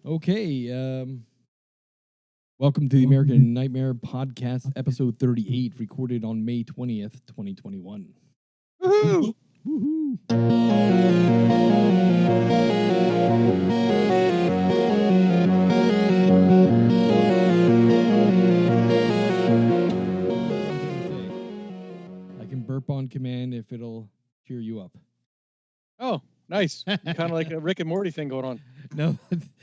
Okay, welcome to the American Nightmare Podcast, episode 38, recorded on May 20th, 2021. Woohoo! Woohoo! I can burp on command if it'll cheer you up. Oh, nice. Kind of like a Rick and Morty thing going on. No,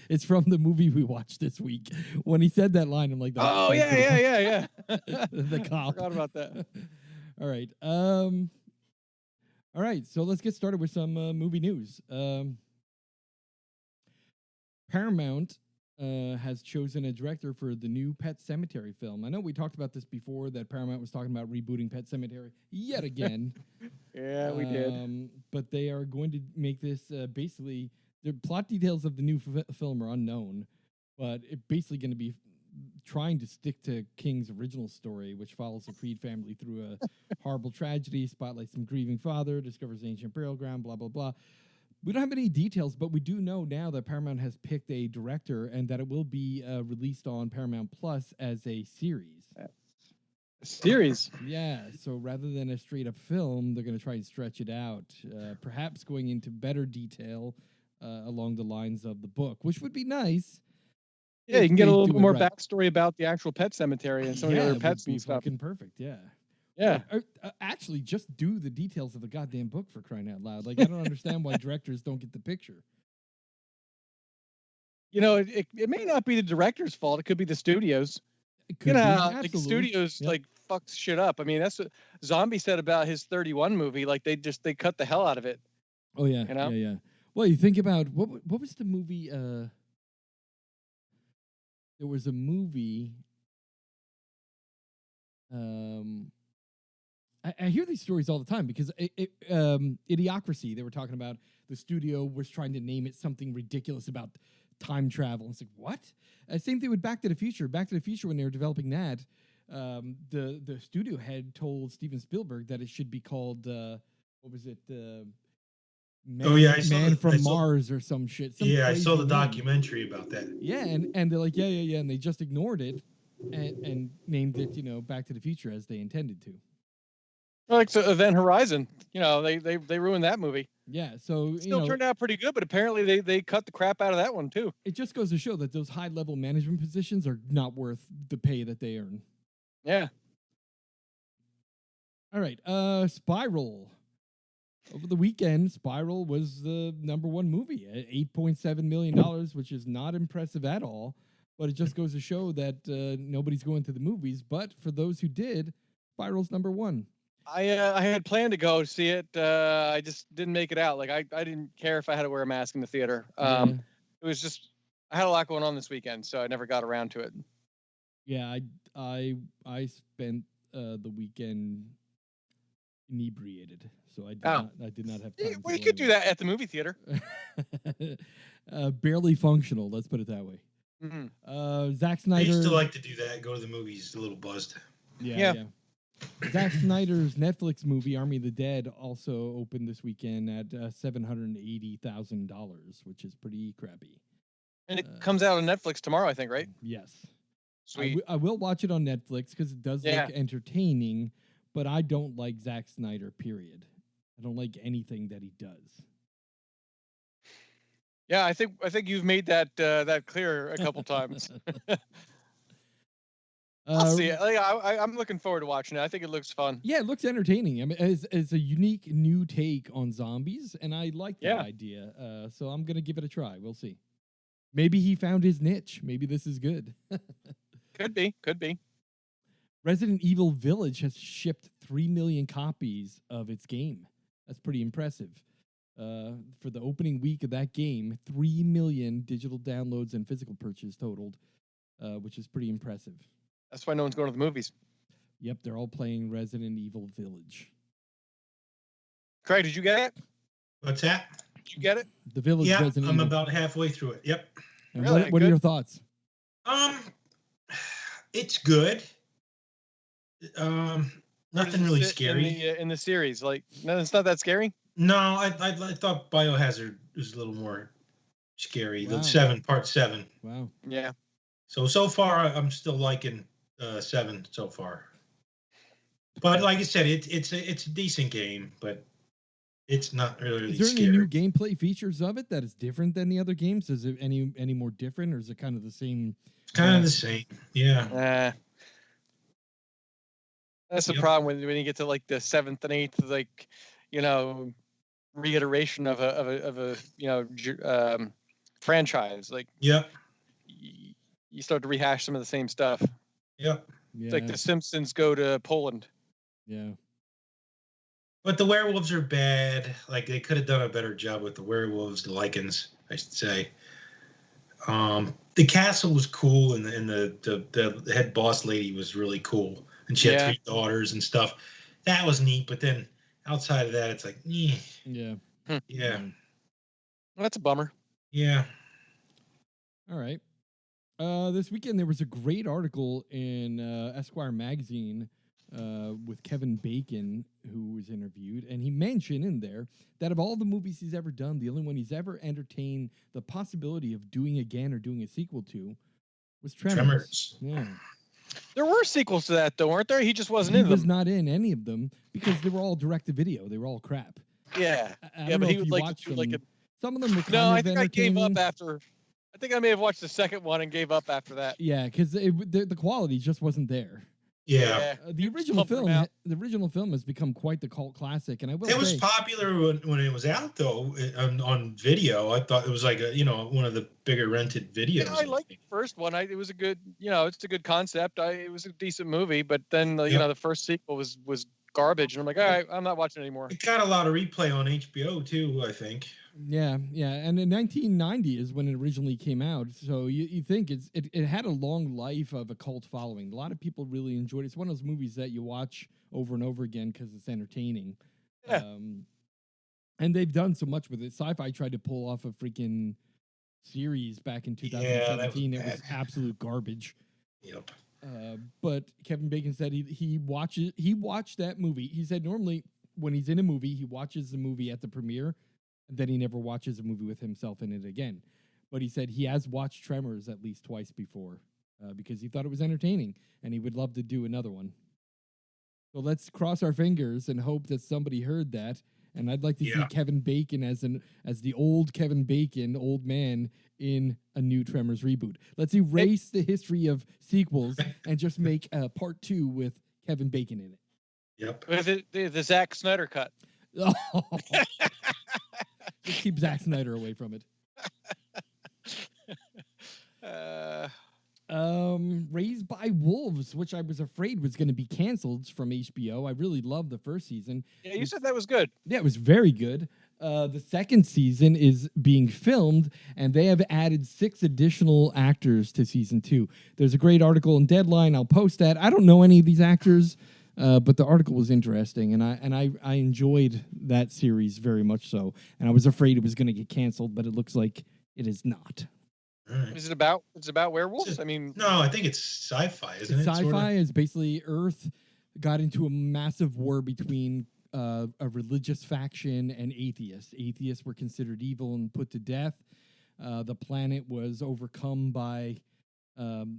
it's from the movie we watched this week. When he said that line, I'm like, Oh, yeah. The cop. Forgot about that. All right. All right. So let's get started with some movie news. Paramount has chosen a director for the new Pet Sematary film. I know we talked about this before, that Paramount was talking about rebooting Pet Sematary yet again. Yeah, we did. But they are going to make this basically, the plot details of the new film are unknown, but it's basically going to be trying to stick to King's original story, which follows the Creed family through a horrible tragedy, spotlights some grieving father, discovers ancient burial ground, blah, blah, blah. We don't have any details, but we do know now that Paramount has picked a director and that it will be released on Paramount Plus as a series. A series? Yeah, so rather than a straight-up film, they're going to try and stretch it out, perhaps going into better detail along the lines of the book, which would be nice. Yeah, you can get a little bit more backstory about the actual pet cemetery and some of the other pets and stuff. Fucking perfect, yeah. Yeah. Actually, just do the details of the goddamn book, for crying out loud. Like, I don't understand why directors don't get the picture. You know, it may not be the director's fault. It could be the studios. It could be, like studios like fucks shit up. I mean, that's what Zombie said about his 31 movie. Like they cut the hell out of it. Oh yeah, you know? yeah. Well, you think about what was the movie? There was a movie. I hear these stories all the time because Idiocracy, they were talking about the studio was trying to name it something ridiculous about time travel. It's like, what? Same thing with Back to the Future. Back to the Future, when they were developing that, the studio head told Steven Spielberg that it should be called, what was it? Man from Mars or some shit. I saw the documentary about that. Yeah, and they're like, yeah, and they just ignored it and named it, Back to the Future as they intended to. Like so Event Horizon, they ruined that movie. Yeah, so still turned out pretty good, but apparently they cut the crap out of that one too. It just goes to show that those high-level management positions are not worth the pay that they earn. Yeah. All right, Spiral. Over the weekend, Spiral was the #1 movie at $8.7 million, which is not impressive at all. But it just goes to show that nobody's going to the movies. But for those who did, Spiral's #1. I had planned to go see it. I just didn't make it out. Like I didn't care if I had to wear a mask in the theater. It was just I had a lot going on this weekend, so I never got around to it. Yeah, I spent the weekend inebriated, so I did not have time. Well, you could do that at the movie theater. Barely functional. Let's put it that way. Mm-hmm. Zack Snyder. I used to like to do that. Go to the movies, a little buzzed. Yeah. Zack Snyder's Netflix movie Army of the Dead also opened this weekend at $780,000, which is pretty crappy. And it comes out on Netflix tomorrow, I think, right? Yes. Sweet. I will watch it on Netflix because it does look entertaining, but I don't like Zack Snyder, period. I don't like anything that he does. Yeah, I think you've made that clear a couple times. I'll see it. I'm looking forward to watching it. I think it looks fun. Yeah, it looks entertaining. I mean, it's a unique new take on zombies, and I like that idea. So I'm going to give it a try. We'll see. Maybe he found his niche. Maybe this is good. Could be. Resident Evil Village has shipped 3 million copies of its game. That's pretty impressive. For the opening week of that game, 3 million digital downloads and physical purchases totaled, which is pretty impressive. That's why no one's going to the movies. Yep, they're all playing Resident Evil Village. Craig, did you get it? What's that? Did you get it? The Village. Yeah, Resident I'm Evil. about halfway through it. Yep. And really? What are your thoughts? It's good. Nothing really scary in the series. Like, no, it's not that scary. No, I thought Biohazard was a little more scary. Wow. The part 7. Wow. Yeah. So far, I'm still liking 7 so far. But like I said, it's a decent game, but it's not really Is there scary. any new gameplay features of it that is different than the other games? Is it any more different, or is it kind of the same? It's kind of the same. Yeah. That's the problem when you get to like the 7th and 8th, like, reiteration of a franchise. Like, Yep. you start to rehash some of the same stuff. Yep. It's like the Simpsons go to Poland. Yeah. But the werewolves are bad. Like, they could have done a better job with the werewolves, the Lycans, I should say. The castle was cool, and the head boss lady was really cool, and she had 3 daughters and stuff. That was neat. But then outside of that, it's like, yeah. Well, that's a bummer. Yeah. All right. This weekend there was a great article in Esquire magazine with Kevin Bacon, who was interviewed, and he mentioned in there that of all the movies he's ever done, the only one he's ever entertained the possibility of doing again or doing a sequel to was Tremors. Yeah. There were sequels to that, though, weren't there? He just wasn't in them. He was not in any of them because they were all direct-to-video. They were all crap. Yeah. I don't know if you watched them. Some of them were kind of I think entertaining. I gave up after. I think I may have watched the second one and gave up after that. Yeah, because the quality just wasn't there. Yeah. The original film has become quite the cult classic, and I will say it was popular when it was out, though, on video. I thought it was like one of the bigger rented videos. I liked the first one. It was a good, it's a good concept. It was a decent movie, but then the first sequel was garbage, and I'm like, all right, I'm not watching it anymore. It got a lot of replay on HBO too, I think. Yeah, and in 1990 is when it originally came out. So you think it had a long life of a cult following. A lot of people really enjoyed it. It's one of those movies that you watch over and over again because it's entertaining. Yeah. And they've done so much with it. Sci-Fi tried to pull off a freaking series back in 2017. It was absolute garbage. Yep. But Kevin Bacon said he watched that movie. He said normally when he's in a movie, he watches the movie at the premiere. Then he never watches a movie with himself in it again. But he said he has watched Tremors at least twice before because he thought it was entertaining, and he would love to do another one. So let's cross our fingers and hope that somebody heard that. And I'd like to see Kevin Bacon as the old Kevin Bacon, old man, in a new Tremors reboot. Let's erase the history of sequels and just make part 2 with Kevin Bacon in it. Yep. With the Zack Snyder cut. Just keep Zack Snyder away from it. Raised by Wolves, which I was afraid was going to be canceled from HBO. I really loved the first season. Yeah, you said that was good. Yeah, it was very good. The second season is being filmed, and they have added 6 additional actors to season 2. There's a great article in Deadline. I'll post that. I don't know any of these actors. But the article was interesting, and I enjoyed that series very much so. And I was afraid it was going to get canceled, but it looks like it is not. Right. Is it about? It's about werewolves. No, I think it's sci-fi, isn't it? Sci-fi is basically Earth got into a massive war between a religious faction and atheists. Atheists were considered evil and put to death. The planet was overcome by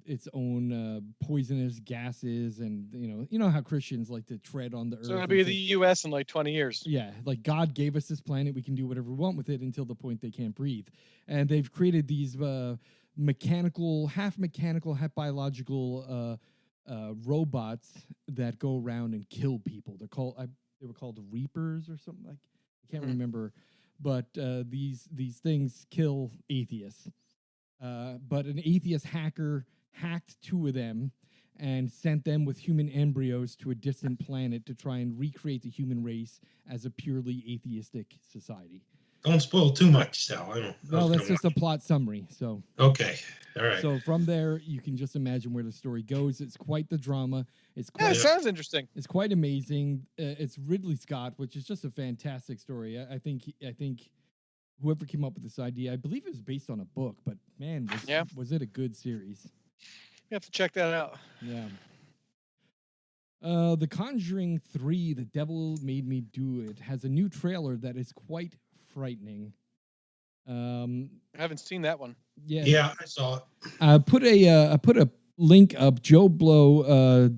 its own poisonous gases, and you know how Christians like to tread on the earth. So it'll be the U.S. in like 20 years. Yeah, like God gave us this planet, we can do whatever we want with it until the point they can't breathe. And they've created these half biological robots that go around and kill people. They were called Reapers or something like. I can't remember, but these things kill atheists. But an atheist hacker hacked 2 of them and sent them with human embryos to a distant planet to try and recreate the human race as a purely atheistic society. Don't spoil too much, Sal. Well, that's just a plot summary. So okay, all right. So from there, you can just imagine where the story goes. It's quite the drama. It sounds interesting. It's quite amazing. It's Ridley Scott, which is just a fantastic story. I think whoever came up with this idea, I believe it was based on a book, but man, was it a good series. You have to check that out. Yeah. The Conjuring 3, The Devil Made Me Do It, has a new trailer that is quite frightening. I haven't seen that one. Yeah, I saw it. I put a link up. JoeBlow.com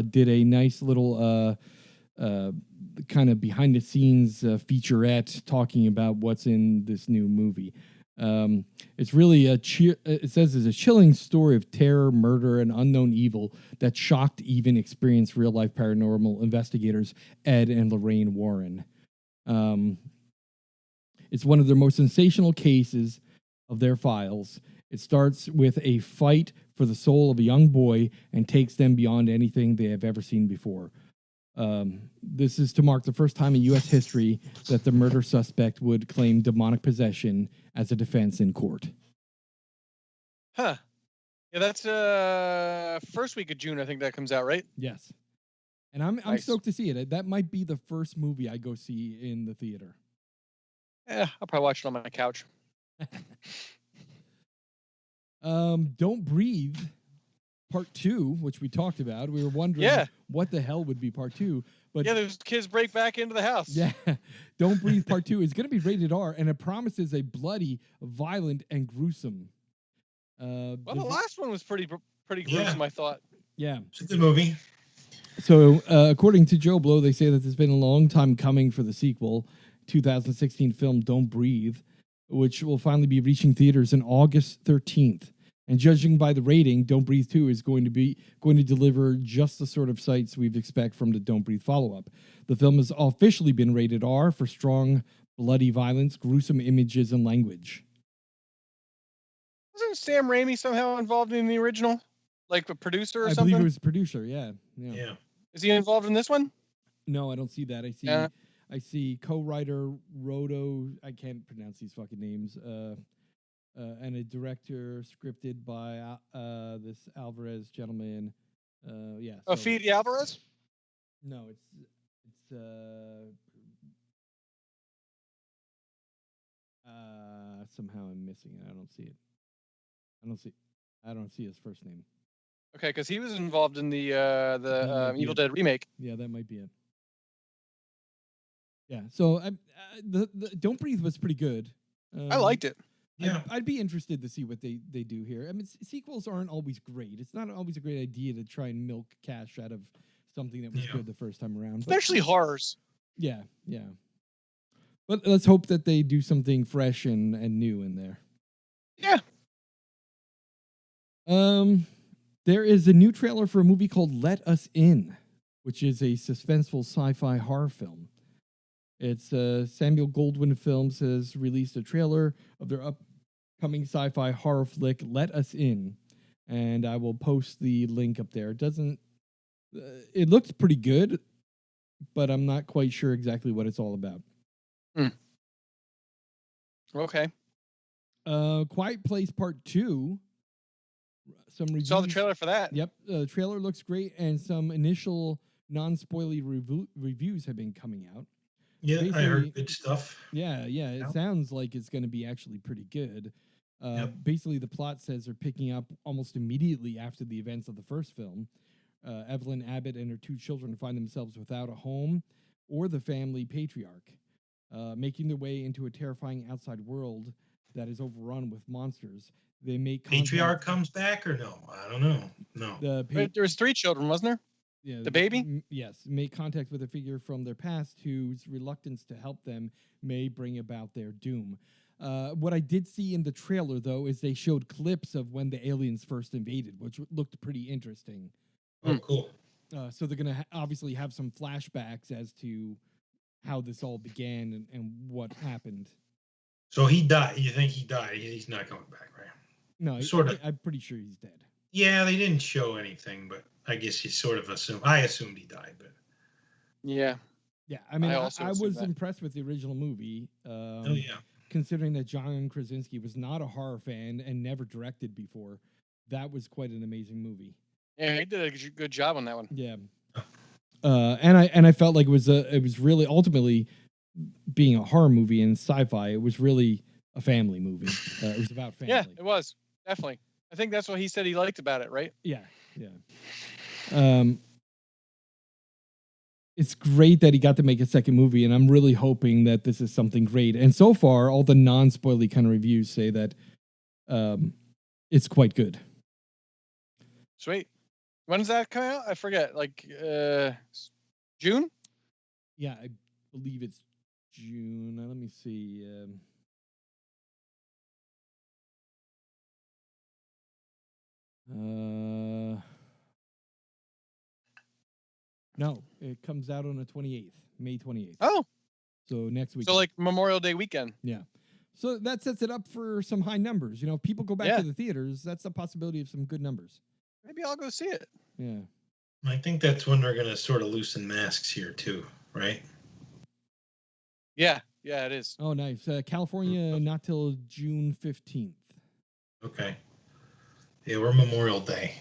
did a nice little kind of behind the scenes featurette talking about what's in this new movie. It's really it says it's a chilling story of terror, murder, and unknown evil that shocked even experienced real life paranormal investigators Ed and Lorraine Warren. It's one of their most sensational cases of their files. It starts with a fight for the soul of a young boy and takes them beyond anything they have ever seen before. This is to mark the first time in U.S. history that the murder suspect would claim demonic possession as a defense in court. Huh. Yeah, that's first week of June, I think that comes out, right? Yes. And I'm Nice. stoked to see it. That might be the first movie I go see in the theater. Yeah, I'll probably watch it on my couch. Don't Breathe Part 2, which we talked about. We were wondering what the hell would be Part 2. But yeah, those kids break back into the house. Yeah. Don't Breathe Part 2 is going to be rated R, and it promises a bloody, violent, and gruesome. Well, the last one was pretty gruesome, I thought. Yeah. It's a good movie. So, according to Joe Blow, they say that there's been a long time coming for the sequel, 2016 film Don't Breathe, which will finally be reaching theaters on August 13th. And judging by the rating, Don't Breathe 2 is going to deliver just the sort of sights we'd expect from the Don't Breathe follow-up. The film has officially been rated R for strong, bloody violence, gruesome images, and language. Wasn't Sam Raimi somehow involved in the original? Like a producer or something? I believe it was a producer, yeah. Is he involved in this one? No, I don't see that. I see co-writer Rodo, I can't pronounce these fucking names, and a director scripted by this Alvarez gentleman. Fede Alvarez? No, it's somehow I'm missing it. I don't see it. I don't see his first name. Okay, because he was involved in the Evil Dead remake. Yeah, that might be it. Yeah, so the Don't Breathe was pretty good. I liked it. Yeah, I'd be interested to see what they do here. I mean, sequels aren't always great. It's not always a great idea to try and milk cash out of something that was good the first time around. Especially horrors. Yeah. But let's hope that they do something fresh and new in there. Yeah. There is a new trailer for a movie called Let Us In, which is a suspenseful sci-fi horror film. It's Samuel Goldwyn Films has released a trailer of their upcoming sci-fi horror flick, Let Us In, and I will post the link up there. It looks pretty good, but I'm not quite sure exactly what it's all about. Okay. Quiet Place Part 2. Some reviews. Saw the trailer for that. Yep, the trailer looks great, and some initial non-spoily reviews have been coming out. Yeah, I heard good stuff. Yeah, it sounds like it's going to be actually pretty good. Basically, the plot says they're picking up almost immediately after the events of the first film. Evelyn Abbott and her two children find themselves without a home or the family patriarch, making their way into a terrifying outside world that is overrun with monsters. They make patriarch comes back or no? I don't know. No. There was 3 children, wasn't there? Yeah, the baby? Yes, make contact with a figure from their past whose reluctance to help them may bring about their doom. What I did see in the trailer, though, is they showed clips of when the aliens first invaded, which looked pretty interesting. Oh, cool. So they're going to obviously have some flashbacks as to how this all began and what happened. So he died. You think he died? He's not coming back, right? No, I'm pretty sure he's dead. Yeah, they didn't show anything, but I guess you sort of assume. I assumed he died, but yeah. I mean, I was impressed with the original movie. Considering that John Krasinski was not a horror fan and never directed before, that was quite an amazing movie. Yeah, he did a good job on that one. Yeah. And I felt like it was really ultimately being a horror movie and sci-fi. It was really a family movie. It was about family. Yeah, it was definitely. I think that's what he said he liked about it, right? Yeah. it's great that he got to make a second movie, and I'm really hoping that this is something great. And so far, all the non-spoily kind of reviews say that it's quite good. Sweet. When does that come out? I forget. Like June? Yeah, I believe it's June. Let me see. No, it comes out on the 28th, May 28th. Oh. So next week. So like Memorial Day weekend. Yeah. So that sets it up for some high numbers. You know, if people go back to the theaters, that's a possibility of some good numbers. Maybe I'll go see it. Yeah. I think that's when they're going to sort of loosen masks here too, right? Yeah, it is. Oh, nice. California, not till June 15th. Okay. Yeah, we're Memorial Day,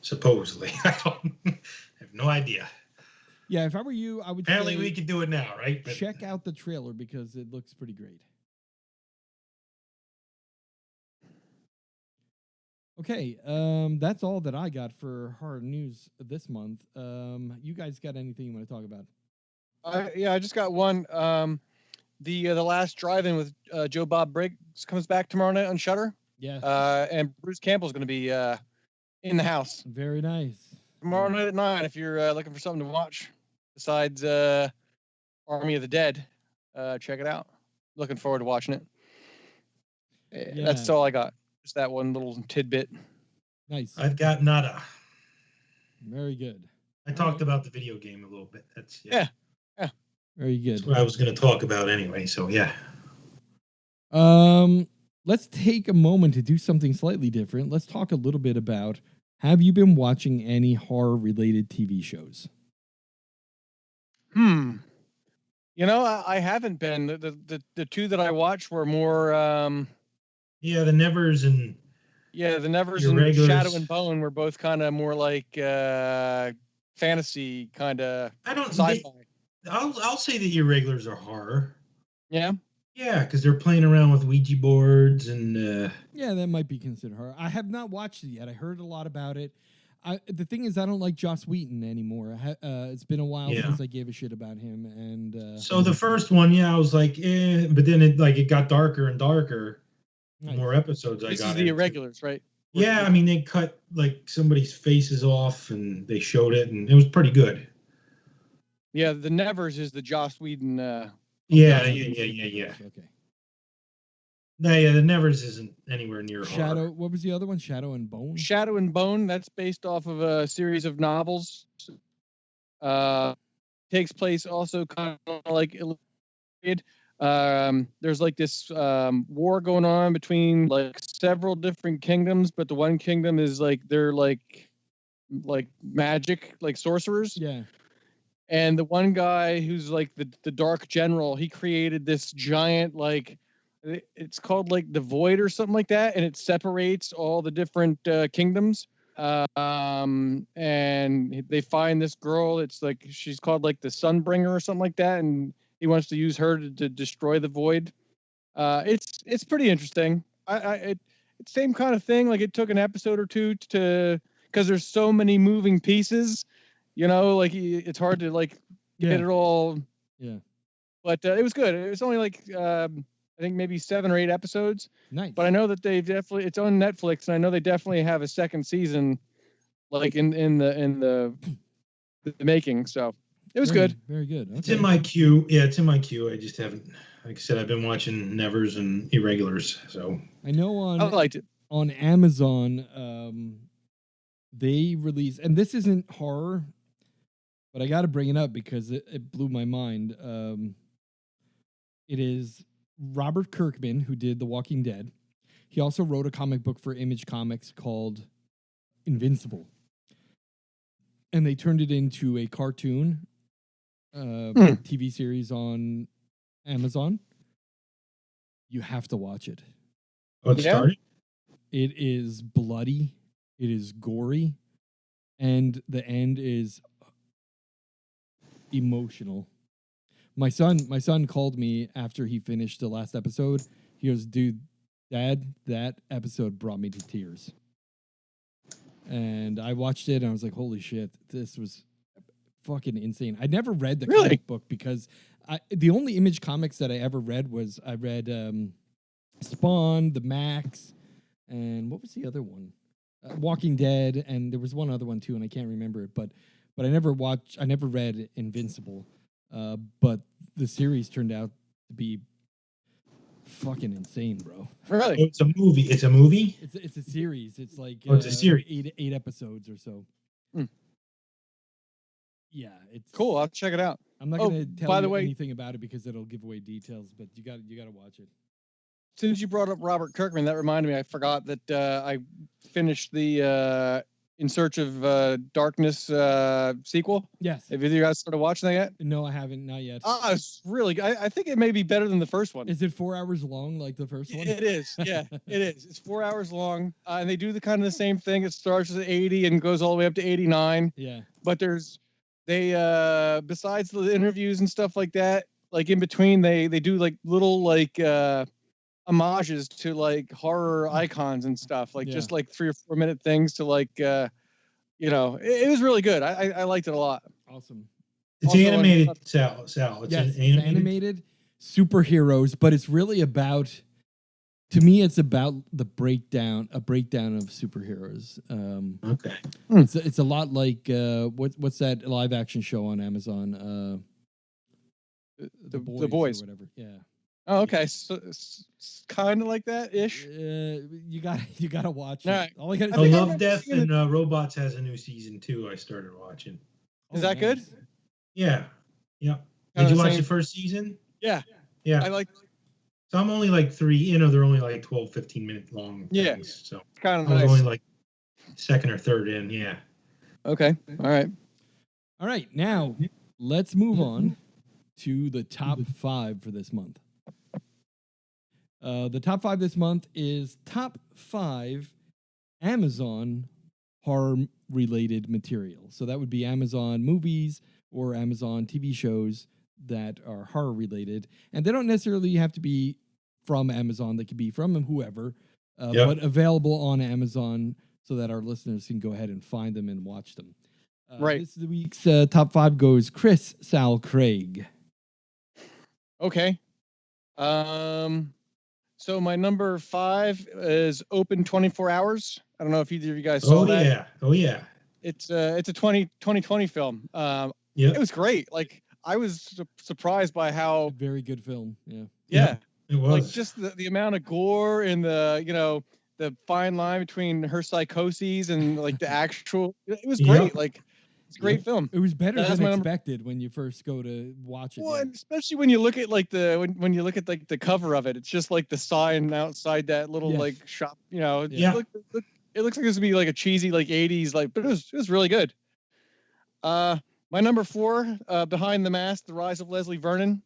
supposedly. I have no idea. Yeah, if I were you, I would Apparently say we could do it now, right? But check out the trailer because it looks pretty great. Okay, that's all that I got for horror news this month. You guys got anything you want to talk about? I just got one. The Last Drive-In with Joe Bob Briggs comes back tomorrow night on Shudder. Yes. And Bruce Campbell's going to be in the house. Very nice. Tomorrow night at 9, if you're looking for something to watch besides Army of the Dead, check it out. Looking forward to watching it. Yeah. That's all I got. Just that one little tidbit. Nice. I've got nada. Very good. I talked about the video game a little bit. That's yeah. Very good. That's what I was going to talk about anyway. So yeah. Let's take a moment to do something slightly different. Let's talk a little bit about, have you been watching any horror related TV shows? You know, I haven't been. The two that I watched were more the Nevers and the Nevers and Shadow and Bone were both kind of more like fantasy kind of sci-fi. I'll say the Irregulars are horror. Yeah. Yeah, because they're playing around with Ouija boards and. Yeah, that might be considered horror. I have not watched it yet. I heard a lot about it. The thing is, I don't like Joss Whedon anymore. It's been a while since I gave a shit about him. And so the first one, I was like, but then it got darker and darker. Nice. The more episodes I got. This is the Irregulars, right? Yeah, I mean, they cut like somebody's faces off and they showed it, and it was pretty good. Yeah, the Nevers is the Joss Whedon. Yeah. Okay. No, the Nevers isn't anywhere near Shadow. horror. What was the other one? Shadow and Bone. Shadow and Bone. That's based off of a series of novels. Takes place also kind of like there's like this war going on between like several different kingdoms, but the one kingdom is like they're like magic, like sorcerers. Yeah. And the one guy who's like the Dark General, he created this giant like. It's called like the Void or something like that, and it separates all the different kingdoms. And they find this girl. It's like she's called like the Sunbringer or something like that, and he wants to use her to destroy the Void. It's pretty interesting. It's same kind of thing. Like it took an episode or two because there's so many moving pieces. You know, like it's hard to like get it all. Yeah. But it was good. It was only like. I think maybe 7 or 8 episodes. Nice. But I know that it's on Netflix, and I know they definitely have a second season, like in the making. So it was good. Very good. Okay. It's in my queue. Yeah, it's in my queue. I just haven't, like I said, I've been watching Nevers and Irregulars. So I know I liked it on Amazon. They release, and this isn't horror, but I got to bring it up because it blew my mind. It is Robert Kirkman, who did The Walking Dead. He also wrote a comic book for Image Comics called Invincible. And they turned it into a cartoon TV series on Amazon. You have to watch it. Oh, it started? It is bloody. It is gory. And the end is emotional. My son called me after he finished the last episode. He goes, "Dude, Dad, that episode brought me to tears." And I watched it and I was like, "Holy shit, this was fucking insane. I never read the Really? comic book because the only Image comics that I ever read was I read Spawn, the Max, and what was the other one? Walking Dead, and there was one other one too, and I can't remember it. But I never read Invincible. But the series turned out to be fucking insane, bro. Really? It's a movie. It's a movie. It's a series. It's like it's a series. 8 episodes or so. Hmm. Yeah, it's Cool. I'll check it out. I'm not going to tell by you the way, anything about it because it'll give away details. But you got to watch it. Since you brought up Robert Kirkman, that reminded me. I forgot that I finished the In Search of Darkness sequel. Yes. Have either of you guys started watching that yet? No, I haven't. Not yet. It's really good. I think it may be better than the first one. Is it 4 hours long like the first one? It is. Yeah, it is. It's 4 hours long, and they do the kind of the same thing. It starts at 80 and goes all the way up to 89. Yeah. But they besides the interviews and stuff like that, like in between, they do like little like homages to like horror icons and stuff, like just like 3 or 4 minute things to like it was really good. I liked it a lot. Awesome. It's Also animated, Sal. It's Yes, animated. animated superheroes, but it's really about. To me, it's about a breakdown of superheroes. Okay. It's a lot like what's that live action show on Amazon? The Boys. Or whatever. Yeah. Oh, okay. So it's kind of like that ish. You gotta watch it. Right. All I gotta Oh, say, Love, Death, and Robots has a new season 2. I started watching. Is that good? Yeah. Yeah. Kinda Did you the watch same- the first season? Yeah. Yeah. I like. So I'm only like 3. They're only like 12, 15 minute long Yeah. things. So Kind of I was nice. only like second or third in. Yeah. Okay. All right. All right, now let's move on to the top 5 for this month. The top 5 this month is top 5 Amazon horror-related material. So that would be Amazon movies or Amazon TV shows that are horror-related. And they don't necessarily have to be from Amazon. They could be from whoever, but available on Amazon so that our listeners can go ahead and find them and watch them. Right. This week's top 5 goes Chris, Sal, Craig. Okay. So my number 5 is Open 24 Hours. I don't know if either of you guys saw that. Oh yeah. It's a 2020 film. It was great. Like I was surprised by how Very good film. Yeah. Yeah. It was. Like just the amount of gore and the fine line between her psychoses and like the actual. It was great. Yep. Like it's a great film. It was better That's than my number- expected when you first go to watch it. Well, yeah. and especially when you look at like when you look at like the cover of it, it's just like the sign outside that little Yeah. like shop. Yeah. It looks like this would be like a cheesy like 80s like, but it was really good. My number 4, Behind the Mask: The Rise of Leslie Vernon.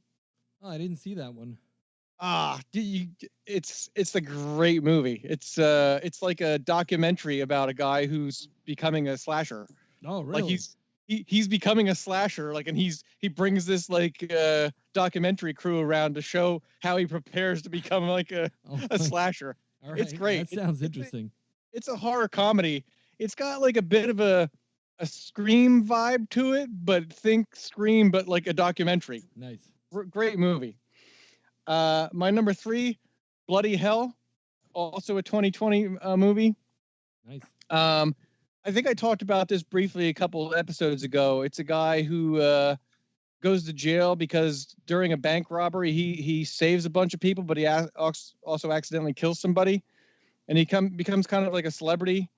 Oh, I didn't see that one. It's a great movie. It's like a documentary about a guy who's becoming a slasher. Oh, really? Like he's becoming a slasher, like, and he brings this like documentary crew around to show how he prepares to become like a slasher. All right. It's great. That sounds interesting. It's a horror comedy. It's got like a bit of a Scream vibe to it, but think Scream, but like a documentary. Nice. Great movie. My number 3, Bloody Hell, also a 2020 movie. Nice. I think I talked about this briefly a couple episodes ago. It's a guy who goes to jail because during a bank robbery, he saves a bunch of people, but he also accidentally kills somebody, and he becomes kind of like a celebrity.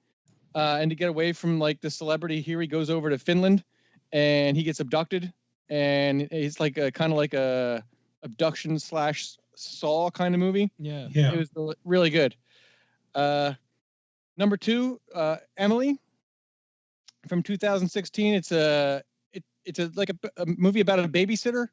And to get away from like the celebrity here, he goes over to Finland, and he gets abducted, and it's like a kind of like a abduction / Saw kind of movie. Yeah. Yeah. It was really good. Number 2, Emily from 2016. It's a movie about a babysitter.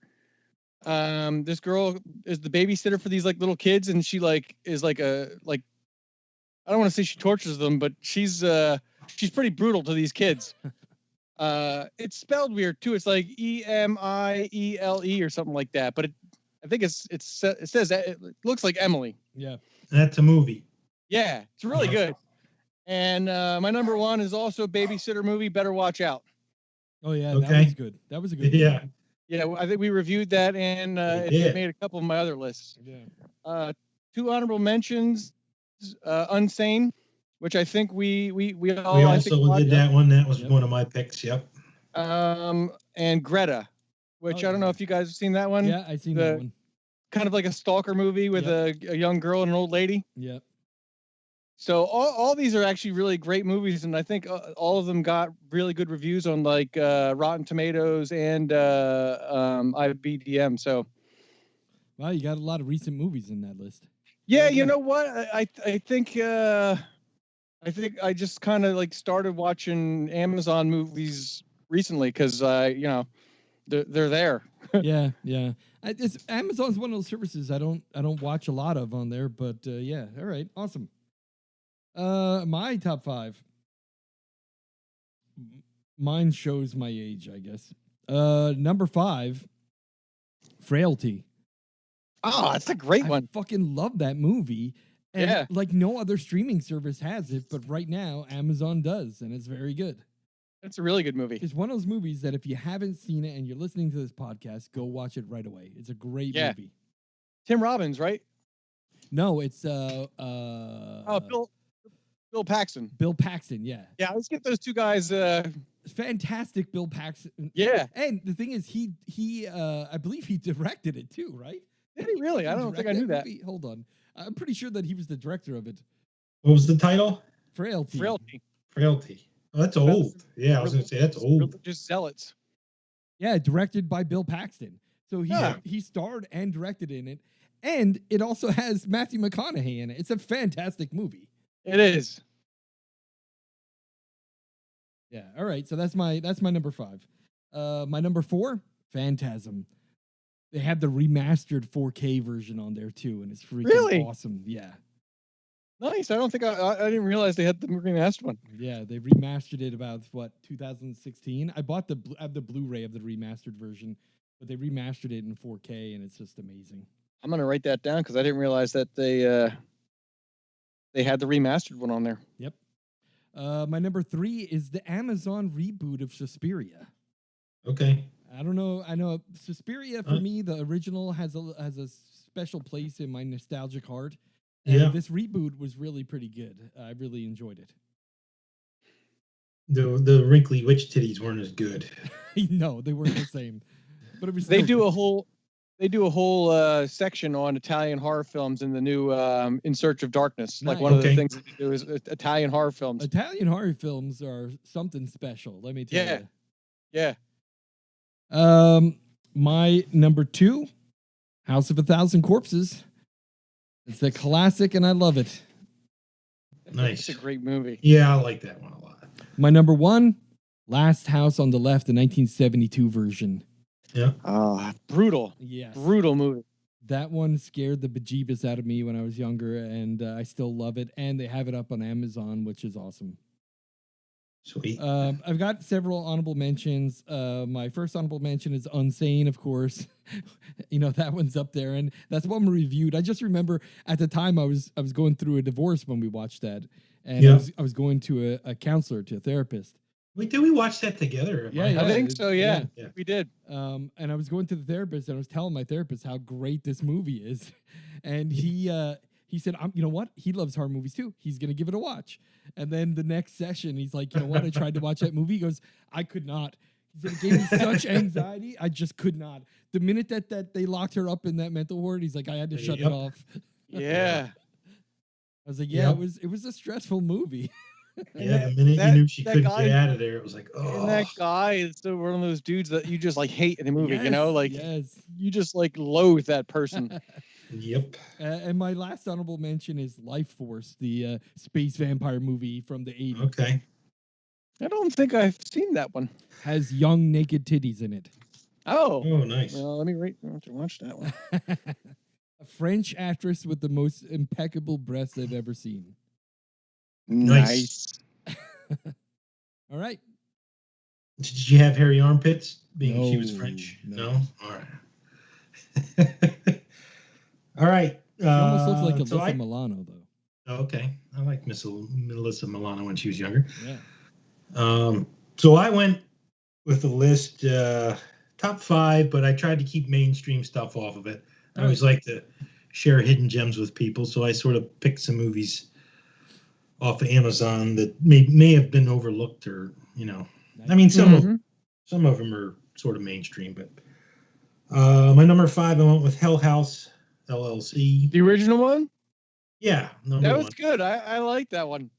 This girl is the babysitter for these like little kids, and she like is like I don't want to say she tortures them, but she's pretty brutal to these kids. It's spelled weird too. It's like Emiele or something like that, but I think it says that it looks like Emily. Yeah. That's a movie. Yeah, it's really good. And my number 1 is also a babysitter movie, Better Watch Out. Oh yeah, that Okay. was good. That was a good. Yeah. Movie. Yeah, I think we reviewed that, and it did. made a couple of my other lists. Yeah. 2 honorable mentions: Unsane, which I think we all We I think also did Yep. that one. That was Yep. one of my picks. Yep. And Greta, which Oh, I don't know yeah. if you guys have seen that one. Yeah, I seen that one. Kind of like a stalker movie with Yep. a young girl and an old lady. Yep. So all these are actually really great movies, and I think all of them got really good reviews on like Rotten Tomatoes and IBDM. So Wow, you got a lot of recent movies in that list. yeah, Very you good. know what? I think I just kind of like started watching Amazon movies recently because they're there. Yeah, yeah. Amazon's one of those services I don't watch a lot of on there, but yeah. All right, awesome. My top 5. Mine shows my age, I guess. Number 5, Frailty. Oh, that's a great I one. fucking love that movie. And Yeah. like no other streaming service has it, but right now Amazon does, and it's very good. It's a really good movie. It's one of those movies that if you haven't seen it and you're listening to this podcast, go watch it right away. It's a great movie. Tim Robbins, right? No, it's Bill Paxton. Bill Paxton, yeah. Yeah, let's get those two guys. Fantastic Bill Paxton. Yeah. And the thing is, he I believe he directed it too, right? Did he really? I don't think I knew that. Movie? Hold on. I'm pretty sure that he was the director of it. What was the title? Frailty. Frailty. Oh, that's old. Yeah, I was going to say that's old. Just Zealots. Yeah, directed by Bill Paxton. So he starred and directed in it. And it also has Matthew McConaughey in it. It's a fantastic movie. It is. Yeah. All right. So that's my number 5. My number 4, Phantasm. They have the remastered 4K version on there too, and it's freaking awesome. Yeah. Nice. I don't think I didn't realize they had the remastered one. Yeah, they remastered it about 2016. I bought the Blu-ray of the remastered version, but they remastered it in 4K, and it's just amazing. I'm gonna write that down because I didn't realize that they had the remastered one on there. Yep. My number 3 is the Amazon reboot of Suspiria. Okay. I don't know. I know Suspiria for me, the original has a special place in my nostalgic heart. And this reboot was really pretty good. I really enjoyed it. The wrinkly witch titties weren't as good. No, they weren't the same. But it was. They do a whole section on Italian horror films in the new In Search of Darkness. Nice. Like one of the things that they do is Italian horror films. Italian horror films are something special. Let me tell you. Yeah. My number 2, House of a Thousand Corpses. It's a classic, and I love it. Nice. It's a great movie. Yeah, I like that one a lot. My number 1, Last House on the Left, the 1972 version. Yeah. Brutal. Yes. Brutal movie. That one scared the bejeebus out of me when I was younger, and I still love it. And they have it up on Amazon, which is awesome. Sweet. I've got several honorable mentions. My first honorable mention is Unsane, of course. That one's up there, and that's one we reviewed. I just remember at the time I was going through a divorce when we watched that, and I was going to a counselor, to a therapist. Wait, did we watch that together? Yeah, I think so. Yeah, we did. And I was going to the therapist, and I was telling my therapist how great this movie is, and he said, you know what? He loves horror movies too. He's going to give it a watch. And then the next session, he's like, you know what? I tried to watch that movie. He goes, I could not. He said, it gave me such anxiety. I just could not. The minute that they locked her up in that mental ward, he's like, I had to shut it off. Yeah. I was like, yeah, it was a stressful movie. Yeah, the minute you knew she couldn't get out of there, it was like, oh. And that guy is still one of those dudes that you just like hate in a movie, you just like loathe that person. Yep. And my last honorable mention is Life Force, the space vampire movie from the 80s. Okay. I don't think I've seen that one. Has young naked titties in it. Oh, nice. Well, let me watch that one. A French actress with the most impeccable breasts I've ever seen. Nice. All right. Did you have hairy armpits? Being she was French. No? All right. All right. She almost looks like Alyssa Milano, though. Okay. I like Miss Melissa Milano when she was younger. Yeah. So I went with the list. Top 5, but I tried to keep mainstream stuff off of it. I always like to share hidden gems with people, so I sort of picked some movies off of Amazon that may have been overlooked, or I mean, some of them are sort of mainstream. But my number 5, I went with Hell House LLC. The original one? Yeah, that was good. I like that one.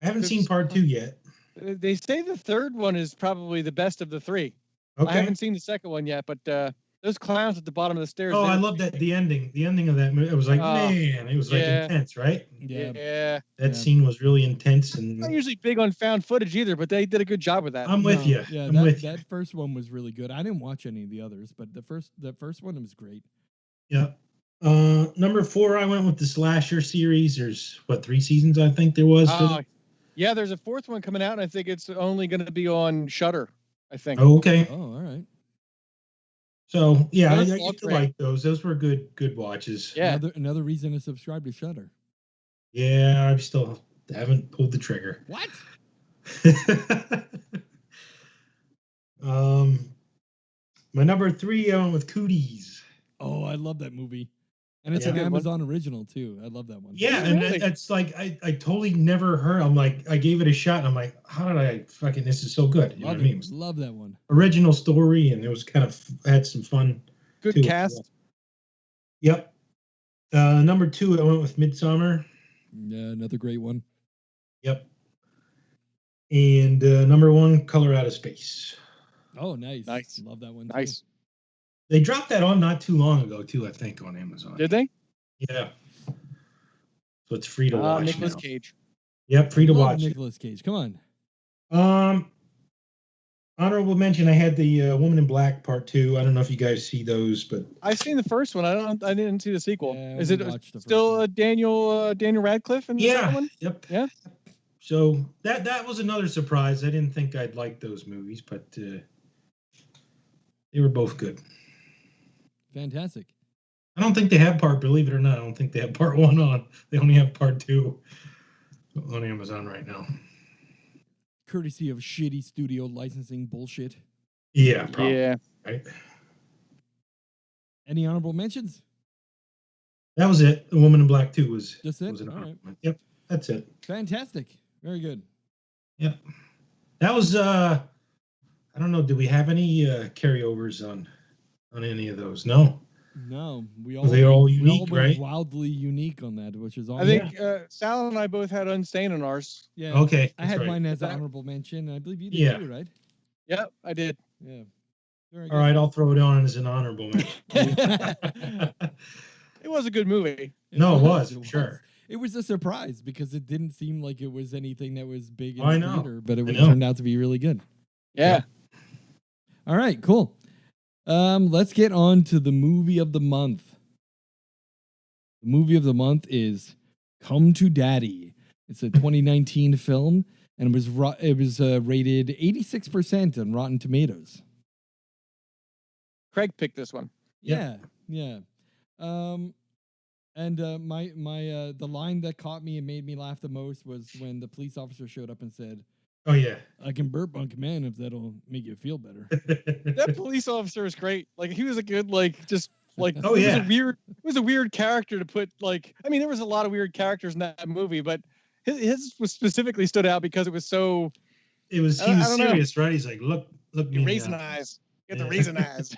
I haven't seen part 2 yet. They say the third one is probably the best of the 3. Okay. I haven't seen the second one yet, but those clowns at the bottom of the stairs. Oh, I love that the ending. The ending of that movie. It was like, man, it was like intense, right? Yeah. That scene was really intense, and I'm not usually big on found footage either, but they did a good job with that. I'm with you. Yeah, that first one was really good. I didn't watch any of the others, but the first one was great. Yeah. Number 4, I went with the slasher series. There's 3 seasons I think there was. Yeah, there's a 4th one coming out, and I think it's only going to be on Shudder. I think. Oh, okay. Oh, all right. So yeah, I used to like those. Those were good watches. Yeah. Another reason to subscribe to Shudder. Yeah, I still haven't pulled the trigger. What? My number 3, I went with Cooties. Oh, I love that movie. And it's an Amazon original too. I love that one. Yeah, and that's like I totally never heard. I'm like, I gave it a shot. And I'm like, how did I fucking? This is so good. You know what I mean? Love that one. Original story, and it was kind of had some fun. Good cast. Yep. Number 2, I went with Midsommar. Yeah, another great one. Yep. And number 1, Color Out of Space. Oh, nice. Love that one. Nice. Too. They dropped that on not too long ago, too, I think, on Amazon. Did they? Yeah. So it's free to watch Nicolas now. Cage. Yep, free to watch. Nicolas Cage. Come on. Honorable mention, I had the Woman in Black Part 2. I don't know if you guys see those, but I've seen the first one. I didn't see the sequel. Yeah, is it still Daniel Radcliffe in the second one? Yep. Yeah. So that was another surprise. I didn't think I'd like those movies, but they were both good. Fantastic. I don't think they have believe it or not, I don't think they have part 1 on. They only have part 2 on Amazon right now. Courtesy of shitty studio licensing bullshit. Yeah, probably. Yeah. Right. Any honorable mentions? That was it. The Woman in Black 2 was just it. Was an all right. Yep, that's it. Fantastic. Very good. Yep. That was I don't know, do we have any carryovers on any of those? No. No, they're all unique, went right? wildly unique on that, which is awesome. I think Sal and I both had Unsane on ours. Yeah. Okay. I had right. mine as an honorable mention. I believe you did too, right? Yep, I did. Yeah. All right, I'll throw it on as an honorable mention. It was a good movie. It was. Sure. It was a surprise because it didn't seem like it was anything that was big in the theater, but it turned out to be really good. Yeah. All right, cool. Let's get on to the movie of the month. The movie of the month is Come to Daddy. It's a 2019 film, and it was rated 86% on Rotten Tomatoes. Craig picked this one. Yeah. And the line that caught me and made me laugh the most was when the police officer showed up and said, "Oh yeah, I can burp on command if that'll make you feel better." That police officer is great. Like he was a good oh yeah. It was a weird character to put there was a lot of weird characters in that movie, but his was specifically stood out because it was so. He was serious, right? He's like, look, you raisin eyes. You have the raisin eyes.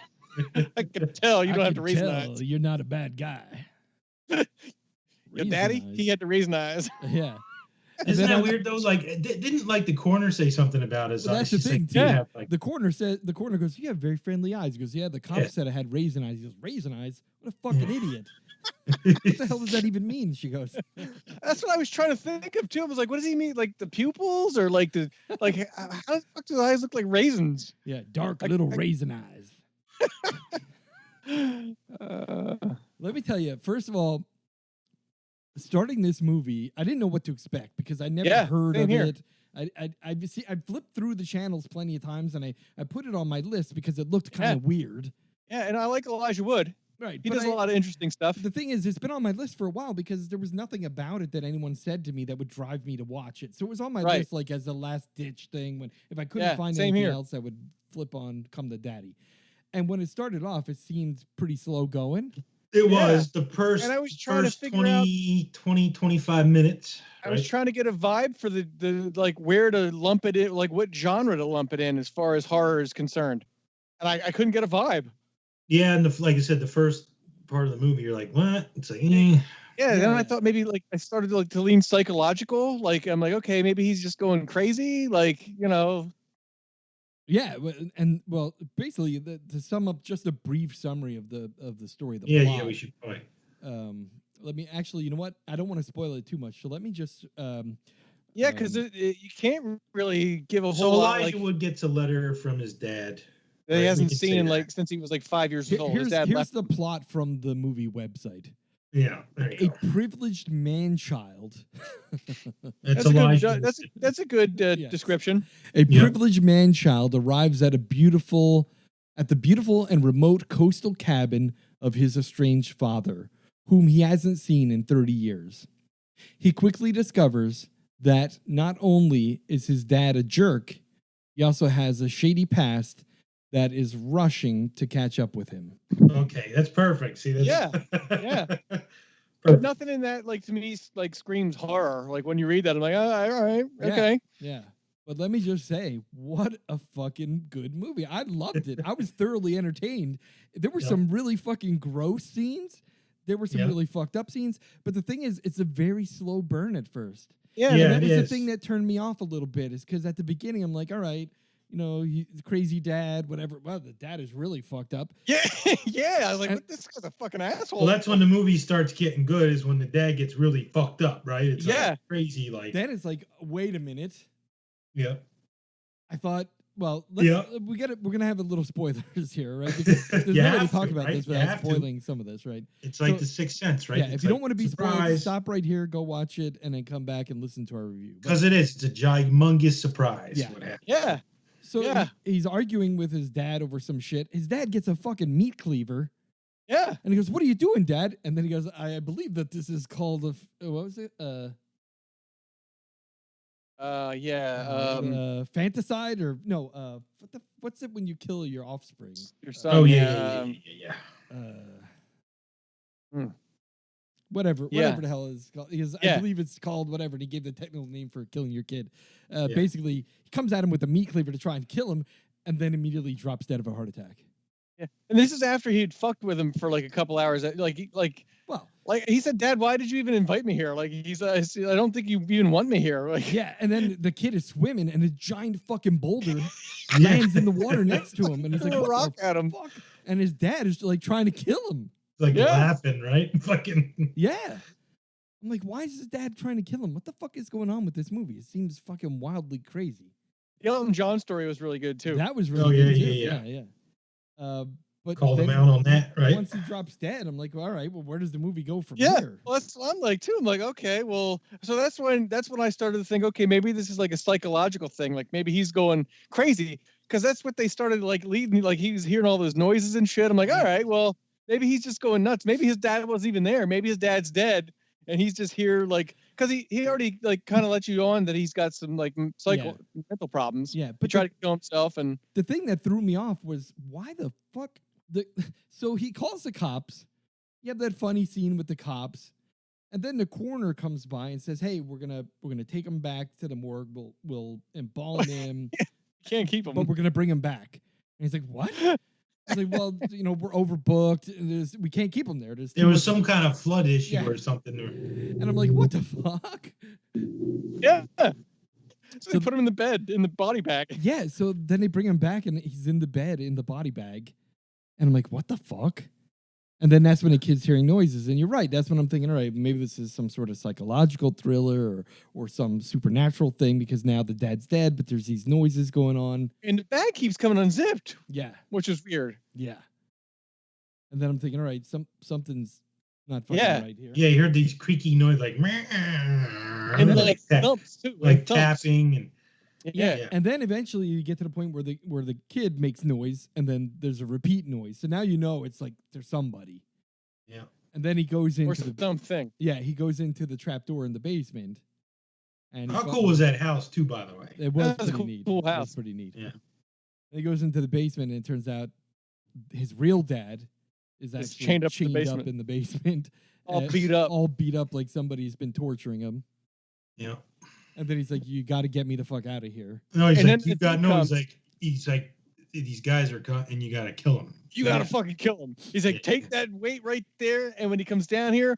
I can tell you don't have to raisin eyes. You're not a bad guy. Your daddy, he had the raisin eyes. Yeah. Isn't that weird though? Like, didn't the coroner say something about it? Well, that's the thing. Yeah. The coroner goes, "You have very friendly eyes." He goes, "Yeah." The cop said I had raisin eyes. He goes, "Raisin eyes? What a fucking idiot!" What the hell does that even mean? She goes. That's what I was trying to think of too. I was like, what does he mean? Like the pupils, or how the fuck do his eyes look like raisins? Yeah, dark little raisin eyes. Let me tell you. First of all, starting this movie, I didn't know what to expect because I never heard of it. I flipped through the channels plenty of times, and I put it on my list because it looked kind of weird. Yeah, and I like Elijah Wood. Right. He but does a lot of interesting stuff. The thing is, it's been on my list for a while because there was nothing about it that anyone said to me that would drive me to watch it. So it was on my Right. list like as a last ditch thing. When if I couldn't Yeah, find same anything here. else, I would flip on Come to Daddy. And when it started off, it seemed pretty slow going. It Yeah. was the first, And I was trying to first figure out 20, 25 minutes. I was right? trying to get a vibe for the like where to lump it in, like what genre to lump it in as far as horror is concerned. And I couldn't get a vibe. Yeah, and like I said, the first part of the movie, you're like, what? It's like, Yeah, then I thought maybe like I started to lean psychological. Like I'm like, okay, maybe he's just going crazy. Like, you know. Yeah, and basically, to sum up, just a brief summary of the story. The yeah, plot. yeah, we should probably. Let me actually. You know what? I don't want to spoil it too much, so let me just. Yeah, because you can't really give a whole So lot. Elijah Like Wood gets a letter from his dad that he right? We hasn't can say seen that. like since he was like 5 years old. His Here's dad left. the plot from the movie website. Yeah, there you A privileged man-child. That's Elijah. Elijah. That's a good Yes. description. A privileged man-child arrives at the beautiful and remote coastal cabin of his estranged father, whom he hasn't seen in 30 years. He quickly discovers that not only is his dad a jerk, he also has a shady past that is rushing to catch up with him. Okay, that's perfect. See, that's Yeah. Perfect. But nothing in that, like, to me, like, screams horror. Like, when you read that, I'm like, oh, all right, okay. Yeah. But let me just say, what a fucking good movie. I loved it. I was thoroughly entertained. There were some really fucking gross scenes. There were some really fucked up scenes. But the thing is, it's a very slow burn at first. Yeah, and that was the thing that turned me off a little bit, is because at the beginning, I'm like, all right, you know, crazy dad, whatever. Well, the dad is really fucked up. Yeah, yeah. I was like, what, this guy's a fucking asshole. Well, that's when the movie starts getting good, is when the dad gets really fucked up, right? It's like crazy, like. Then it's like, wait a minute. Yeah. I thought, well, we're gonna have a little spoilers here, right? Because there's no way to talk about this without spoiling some of this, right? It's like The Sixth Sense, right? Yeah, it's if you don't want to be surprise. spoiled, stop right here, go watch it, and then come back and listen to our review. Because it's a humongous surprise. Yeah. What happened. Yeah. So he's arguing with his dad over some shit. His dad gets a fucking meat cleaver. Yeah. And he goes, "What are you doing, Dad?" And then he goes, "I believe that this is called what was it? Fanticide or no? What's it when you kill your offspring? Your son. Oh yeah. Whatever the hell is called. Because I believe it's called whatever. And he gave the technical name for killing your kid. Basically, he comes at him with a meat cleaver to try and kill him, and then immediately drops dead of a heart attack. Yeah, and this is after he'd fucked with him for like a couple hours. Like he said, "Dad, why did you even invite me here?" Like I don't think you even want me here. Like and then the kid is swimming, and a giant fucking boulder lands in the water next to him, and he's like, "What rock at him?" Fuck? And his dad is like trying to kill him. Like laughing, right? Fucking. Yeah. I'm like, why is his dad trying to kill him? What the fuck is going on with this movie? It seems fucking wildly crazy. The Elton John story was really good too. That was really good too. Yeah. But called him out on that, right? Once he drops dead, I'm like, well, all right, well, where does the movie go from here? Well, that's what I'm like too. I'm like, okay, well, so that's when I started to think, okay, maybe this is like a psychological thing. Like maybe he's going crazy, because that's what they started like leading. Like he was hearing all those noises and shit. I'm like, all right, well, maybe he's just going nuts. Maybe his dad wasn't even there. Maybe his dad's dead, and he's just here, like, because he already like kind of let you on that he's got some like mental problems. Yeah, but he tried to kill himself. And the thing that threw me off was, why the fuck? So he calls the cops. You have that funny scene with the cops, and then the coroner comes by and says, "Hey, we're gonna take him back to the morgue. We'll embalm him. Can't keep him, but we're gonna bring him back." And he's like, "What?" I was like, "Well, we're overbooked. And we can't keep him there. There was some kind of flood issue or something." And I'm like, "What the fuck?" Yeah. So they put him in the body bag. Yeah. So then they bring him back, and he's in the bed in the body bag. And I'm like, what the fuck? And then that's when the kid's hearing noises. And you're right. That's when I'm thinking, all right, maybe this is some sort of psychological thriller or some supernatural thing, because now the dad's dead, but there's these noises going on. And the bag keeps coming unzipped. Yeah. Which is weird. Yeah. And then I'm thinking, all right, something's not fucking right here. Yeah, you heard these creaky noise like and like thumps too. Like tapping and Yeah. And then eventually you get to the point where the kid makes noise, and then there's a repeat noise. So now you know it's like there's somebody. Yeah. And then he goes Or into the something. he goes into the trapdoor in the basement. And How cool was that house too, by the way? It was That's a pretty neat. cool It was house. pretty neat. Yeah. And he goes into the basement, and it turns out his real dad is It's actually chained chained up up, in the basement. in the basement, All beat up. all beat up like somebody's been torturing him. Yeah. And then he's like, "You got to get me the fuck out of here." No, he's And like, then you the got dude no. comes. He's like, these guys are cut, and you got to kill them. You gotta fucking kill him. He's like, Yeah. take that weight right there, and when he comes down here,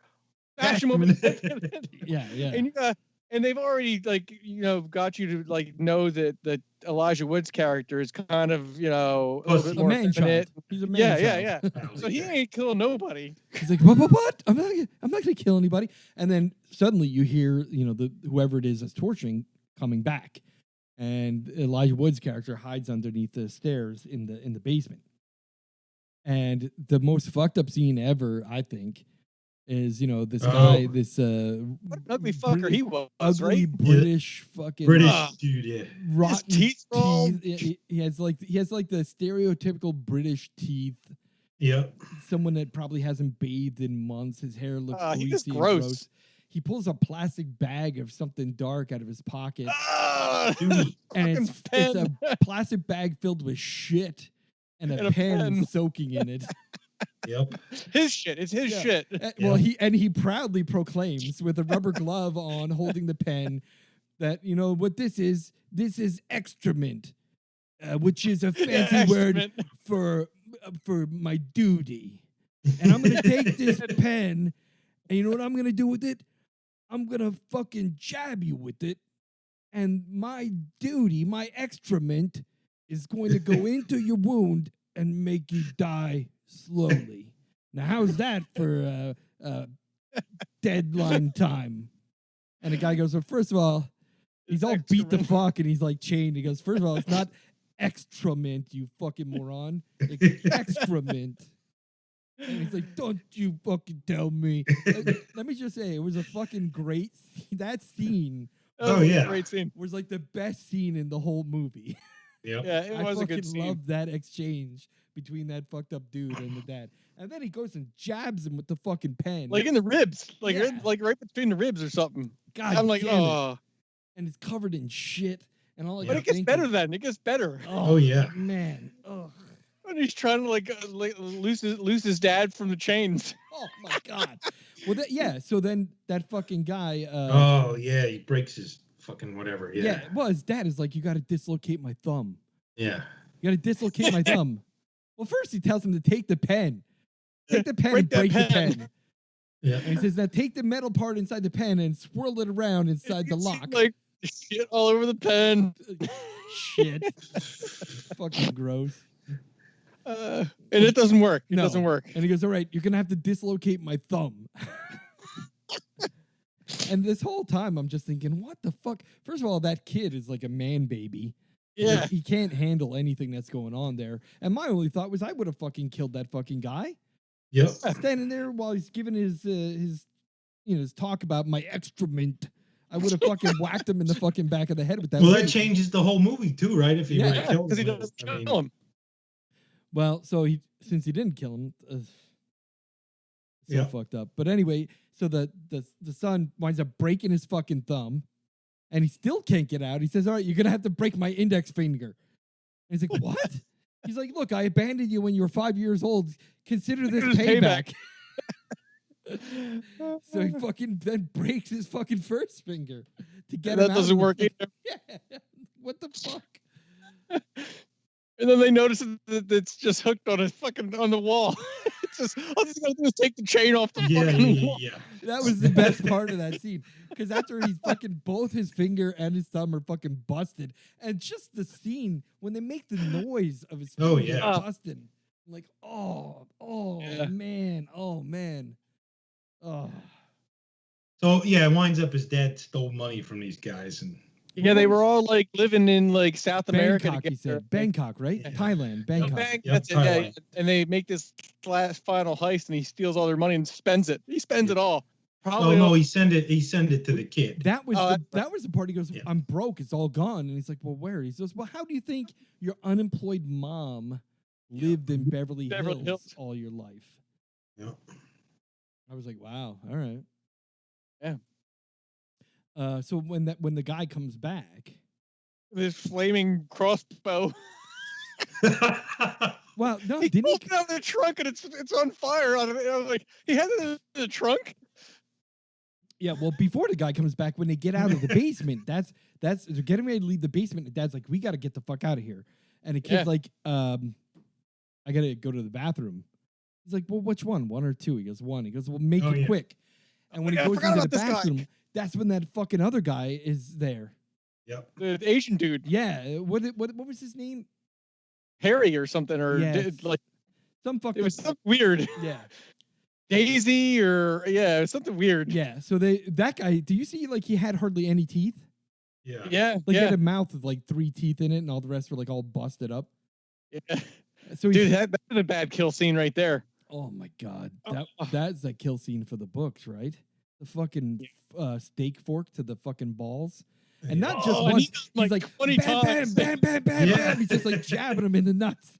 bash him over Bash the him in head. Yeah, yeah. And they've already got you to like know that Elijah Wood's character is kind of a little bit a more man child. effeminate. He's a man Yeah. child. So he ain't killing nobody. He's like, what? I'm not gonna kill anybody. And then suddenly you hear, the whoever it is that's torturing coming back, and Elijah Wood's character hides underneath the stairs in the basement. And the most fucked up scene ever, I think, is this guy, this What an ugly fucker British- he was, ugly right? British fucking British dude, yeah. rotten teeth are all- teeth. He has like the stereotypical British teeth. Yep. Someone that probably hasn't bathed in months. His hair looks He greasy just and gross. He pulls a plastic bag of something dark out of his pocket, Dude. and fucking it's a pen. plastic bag filled with shit and a And a pen pen. soaking in it. Yep. His shit. It's his Yeah. shit. Well, he proudly proclaims with a rubber glove on, holding the pen, that what this is excrement, which is a fancy word Excrement. for my duty. And I'm gonna take this pen, and you know what I'm gonna do with it? I'm gonna fucking jab you with it, and my duty, my excrement, is going to go into your wound and make you die slowly. Now, how's that for deadline time? And the guy goes, well, first of all, he's all beat the fuck, and he's like chained. He goes, first of all, it's not excrement, you fucking moron. It's excrement. And he's like, don't you fucking tell me. Let me just say, it was a fucking great that scene Oh, yeah. Great scene. was like the best scene in the whole movie. Yep. Yeah, it I was a fucking good scene. loved that exchange between that fucked up dude and the dad. And then he goes and jabs him with the fucking pen. Like in the ribs, like Yeah. right between the ribs or something. God I'm like, damn it. oh. And it's covered in shit. And all I But could it gets think better is, then. It gets better. Oh, yeah. Man. Ugh. When he's trying to like lose his dad from the chains. Oh my God. Well, so then that fucking guy. Oh, yeah. He breaks his fucking whatever. Yeah. Well, his dad is like, you got to dislocate my thumb. Yeah. You got to dislocate my thumb. Well, first he tells him to take the pen. Take the pen and Break break that the pen. pen. Yeah. And he says, now take the metal part inside the pen and swirl it around inside the You see, lock. like shit all over the pen. Shit. Fucking gross. And it doesn't work. It No. doesn't work. And he goes, all right, you're going to have to dislocate my thumb. And this whole time, I'm just thinking, what the fuck? First of all, that kid is like a man baby. Yeah. Like, he can't handle anything that's going on there. And my only thought was I would have fucking killed that fucking guy. Yep. Standing there while he's giving his talk about my excrement. I would have fucking whacked him in the fucking back of the head with that. Well, that weight. changes the whole movie too, right? If he Yeah, would have killed Because he him. doesn't I mean, kill him. Well, so since he didn't kill him, so Yeah. fucked up. But anyway, so the son winds up breaking his fucking thumb, and he still can't get out. He says, "All right, you're gonna have to break my index finger." And he's like, "What?" He's like, "Look, I abandoned you when you were 5 years old. Consider this Consider this payback." So he fucking then breaks his fucking first finger to get him That out doesn't of the work thing. either. Yeah. What the fuck? And then they notice that it's just hooked on on the wall. It's just all he's gotta do is take the chain off the Yeah, fucking yeah, wall. yeah. That was the best part of that scene. Because after he's fucking both his finger and his thumb are fucking busted. And just the scene when they make the noise of his Oh, finger yeah. busted. I'm like, oh Yeah. man. Oh. So yeah, it winds up his dad stole money from these guys, and Yeah, they were all like living in like South America Bangkok, he together. said. Bangkok, right? Yeah. Thailand, Bangkok. Yep, That's it. Yeah, Thailand. and they make this last final heist, and he steals all their money and spends it. He spends it all. Probably. oh no, all- he sent it to the kid. That was Oh, the, that's that was the part. He goes, Yeah. I'm broke. It's all gone. And he's like, well, where? He says, well, how do you think your unemployed mom lived in Beverly Beverly Hills Hills. all your life? Yep. I was like, wow, all right. Yeah. So when the guy comes back, This flaming crossbow. well, no, He didn't pulled he? it out of the trunk and it's on fire. I was like, he had it in the trunk. Yeah, well, before the guy comes back, when they get out of the basement, that's they're getting ready to leave the basement. And Dad's like, we got to get the fuck out of here. And the kid's Yeah. like, I got to go to the bathroom. He's like, well, which one? One or two? He goes, one. He goes, well, make it quick. And when I he goes forgot into the about this guy. bathroom, that's when that fucking other guy is there. Yep. The Asian dude, Yeah, what was his name? Harry or something, or Yes. like Some fucked it was up. something weird. Yeah, Daisy or it was something weird. yeah. So that guy. Do you see like he had hardly any teeth? Yeah. Yeah. Like he had a mouth with like 3 teeth in it, and all the rest were like all busted up. Yeah. So Dude, that's a bad kill scene right there. oh my god, Oh. that's that kill scene for the books, right? The fucking steak fork to the fucking balls, and not just Oh, and once. he's He's like 20 bam, bam, times. bam, bam, bam, Yeah. bam. He's just like jabbing him in the nuts.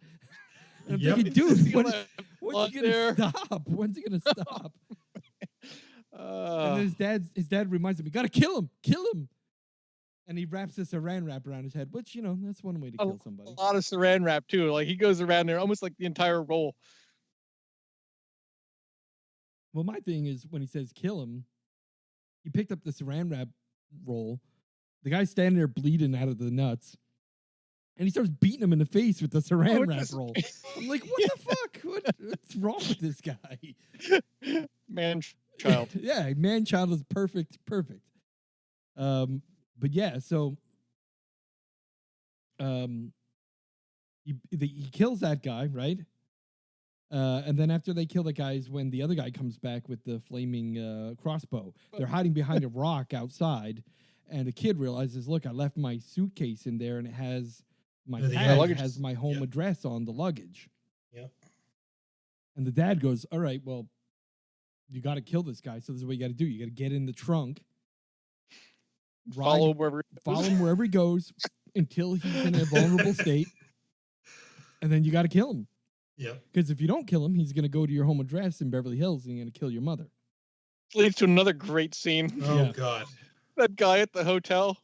And I'm Yep. thinking, dude, when's blood he gonna there. stop? When's he gonna stop? And then Uh, his dad reminds him, you gotta kill him. And he wraps a saran wrap around his head, which, that's one way to kill somebody. a lot of saran wrap too. Like he goes around there almost like the entire roll. Well, my thing is when he says kill him, he picked up the saran wrap roll. The guy's standing there bleeding out of the nuts. And he starts beating him in the face with the saran wrap roll. I'm like, what the fuck? What's wrong with this guy? Man child. Yeah, man child is perfect. But yeah, so he kills that guy, right? And then after they kill the guys, when the other guy comes back with the flaming crossbow, they're hiding behind a rock outside, and the kid realizes, look, I left my suitcase in there, and it has my tag, luggage. has my home address on the luggage. Yep. And the dad goes, all right, well, you got to kill this guy, so this is what you got to do. You got to get in the trunk, Follow wherever. follow him wherever he goes until he's in a vulnerable state, and then you got to kill him. Yep. Because if you don't kill him, he's going to go to your home address in Beverly Hills and he's going to kill your mother. Leads to another great scene. Oh Yeah. God. That guy at the hotel.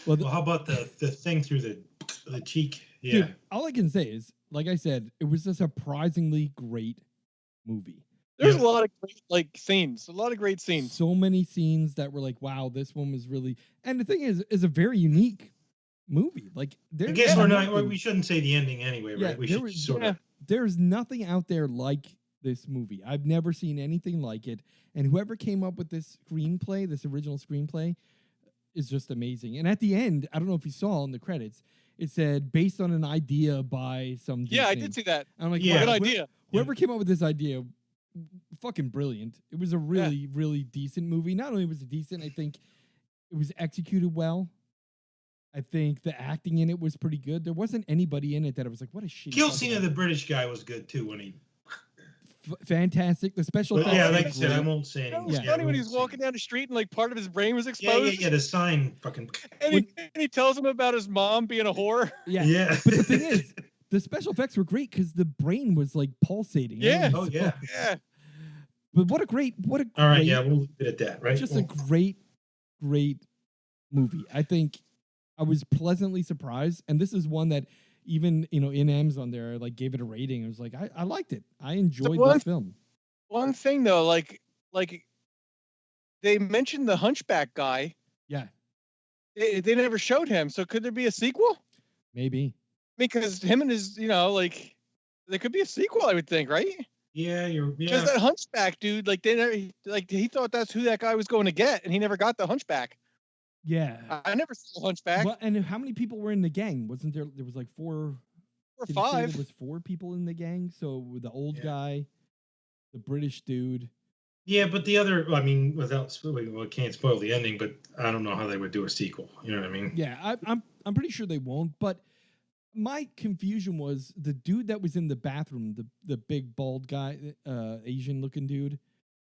Well, Well, how about the thing through the cheek? Yeah. dude, all I can say is, like I said, it was a surprisingly great movie. There's Yeah. a lot of great scenes. A lot of great scenes. So many scenes that were like, wow, this one was really. And the thing is a very unique movie. Like, I guess we shouldn't say the ending anyway, Yeah, right? We there should was- sort of. There's nothing out there like this movie. I've never seen anything like it. And whoever came up with this screenplay, this original screenplay, is just amazing. And at the end, I don't know if you saw in the credits, it said based on an idea by some. Yeah, I Disney. did see that. And I'm like, Yeah. wow, Good idea. Whoever came up with this idea, fucking brilliant. It was a really, really decent movie. Not only was it decent, I think it was executed well. I think the acting in it was pretty good. There wasn't anybody in it that I was like, what a shitty. Kill fucking scene of the British guy was good too when he. fantastic. The special But effects. yeah, were like I said, I great. won't say That anything. was Yeah. funny when I he's won't say walking down the street and like part of his brain was Yeah, exposed. yeah. The sign fucking. And he tells him about his mom being a whore. Yeah. Yeah. But the thing is, the special effects were great because the brain was like pulsating. Yeah. Oh yeah. Yeah. But what a great. All right. Yeah, we'll leave it at that. Right. Just a great movie. I think I was pleasantly surprised, and this is one that even in Amazon there, I like gave it a rating. I was like, I liked it. I enjoyed this film. One thing though, like they mentioned the Hunchback guy. Yeah, They never showed him. So could there be a sequel? maybe. Because him and his, there could be a sequel. I would think, right? Yeah, Because yeah. that Hunchback dude, he thought that's who that guy was going to get, and he never got the Hunchback. Yeah. I never saw the Hunchback. Well, and how many people were in the gang? Wasn't there? There was like four. Or Did it say 5. There was 4 people in the gang. So the old Yeah. guy, the British dude. Yeah, but the other, I mean, we can't spoil the ending, but I don't know how they would do a sequel. You know what I mean? Yeah, I'm pretty sure they won't. But my confusion was the dude that was in the bathroom, the big bald guy, Asian looking dude.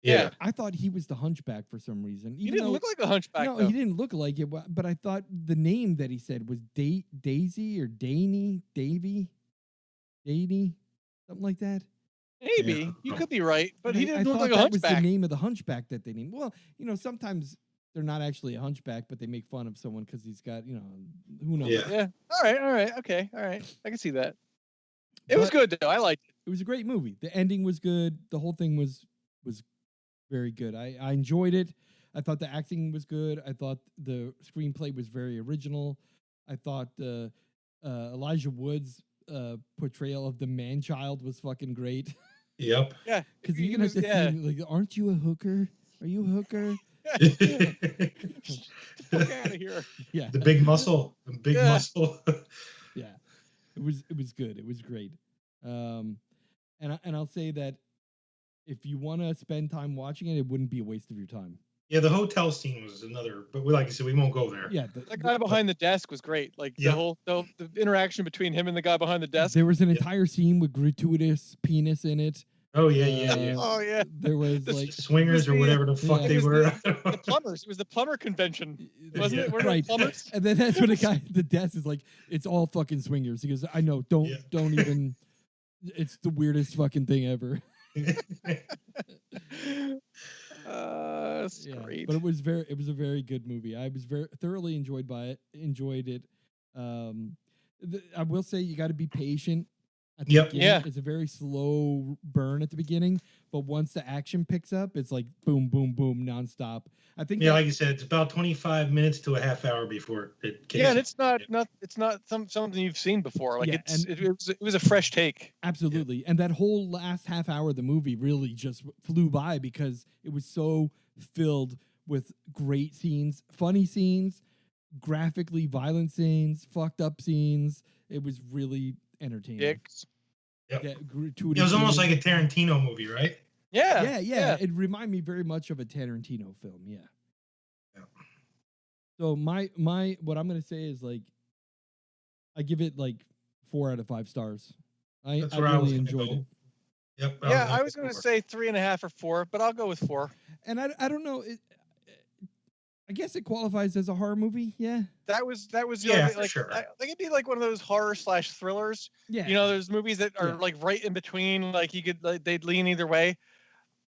Yeah. I thought he was the Hunchback for some reason. He Even didn't though, look like a Hunchback. no, though. he didn't look like it. But I thought the name that he said was Daisy or Davy, something like that. Maybe Yeah. you could be right, but he I didn't look thought like a that was the hunchback. name of the hunchback that they named. Well, sometimes they're not actually a hunchback, but they make fun of someone because he's got, who knows. Yeah. Yeah. All right. Okay. All right. I can see that. It was But good though. I liked it. It was a great movie. The ending was good. The whole thing was very good. I enjoyed it. I thought the acting was good. I thought the screenplay was very original. I thought Elijah Wood's portrayal of the man-child was fucking great. Yep. Yeah. Because he even at was- the yeah. scene, like, aren't you a hooker? Are you a hooker? Get the fuck out of here. Yeah, The big muscle. The big Yeah. muscle. yeah. It was good. It was great. And I'll say that if you want to spend time watching it, it wouldn't be a waste of your time. Yeah, the hotel scene was another, but like you said, we won't go there. Yeah, That guy behind the desk was great. Like Yeah. the interaction between him and the guy behind the desk. there was an Yeah. entire scene with gratuitous penis in it. Oh yeah. Oh yeah. There was This- like Swingers or whatever the fuck Yeah. they It was were. The plumbers. It was the plumber convention, wasn't Yeah. it? Weren't it Right. plumbers? And then that's when the guy at the desk is like, it's all fucking swingers. He goes, I know, don't even, it's the weirdest fucking thing ever. That's great. But it was a very good movie. I was very thoroughly enjoyed it. I will say you got to be patient at the Yep. beginning. Yeah. It's a very slow burn at the beginning, but once the action picks up, it's like boom, boom, boom, nonstop. I think Yeah, that- like you said, it's about 25 minutes to a half hour before it kicks Yeah, and in. it's not something you've seen before. Like Yeah, it was a fresh take. absolutely. And that whole last half hour of the movie really just flew by because it was so filled with great scenes, funny scenes, graphically violent scenes, fucked up scenes. It was really entertaining. Dicks. Yep. Yeah, It was almost like a Tarantino movie, right? Yeah. Yeah. It reminded me very much of a Tarantino film. Yeah. Yeah. So my what I'm gonna say is like, I give it like 4 out of 5 stars. I That's where I was really gonna enjoyed go. it, Yep. Yeah, I was going to say 3.5 or 4, but I'll go with 4. and I don't know. I guess it qualifies as a horror movie. Yeah. That was Yeah, for like sure. I think it'd be like one of those horror / thrillers. Yeah. You know, there's movies that are Yeah. like right in between. Like you could they'd lean either way.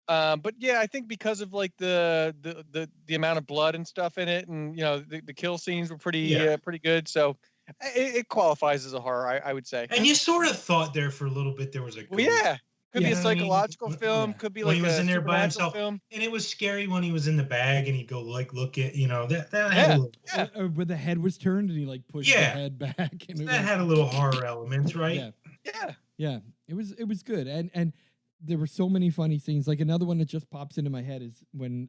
But yeah, I think because of like the amount of blood and stuff in it, and the kill scenes were pretty good. So it qualifies as a horror, I would say. And you sort of thought there for a little bit there was a Well, ghost. yeah, could be You a know what I mean? psychological film, Yeah. could be When like he was a in there by supernatural himself. film. And it was scary when he was in the bag and he'd go like look at that had Yeah. a little, Yeah. Where the head was turned and he like pushed the Yeah. head back. And it that was- had a little horror elements, right? Yeah. Yeah. Yeah, it was good, and there were so many funny scenes. Like another one that just pops into my head is when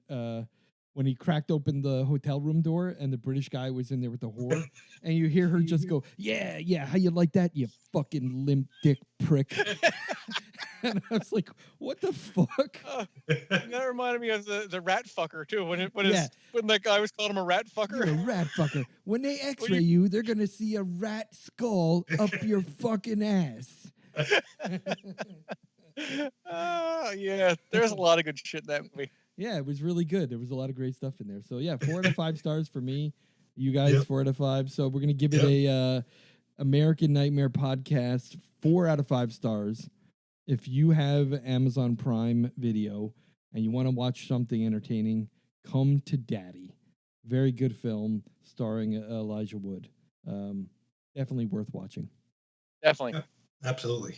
he cracked open the hotel room door and the British guy was in there with the whore, and you hear her just go, "Yeah, how you like that, you fucking limp dick prick." And I was like, "What the fuck?" That reminded me of the rat fucker too. When Yeah. when that guy was calling him a rat You're fucker. a rat fucker. When they X-ray you, they're gonna see a rat skull up your fucking ass. Yeah, there's a lot of good shit in that movie. Yeah, it was really good. There was a lot of great stuff in there. So yeah, 4 out of 5 stars for me. You guys, Yep. 4 out of 5. So we're gonna give it a American Nightmare podcast 4 out of 5 stars. If you have Amazon Prime Video and you want to watch something entertaining, come to Daddy. Very good film starring Elijah Wood. Definitely worth watching. Definitely. Absolutely.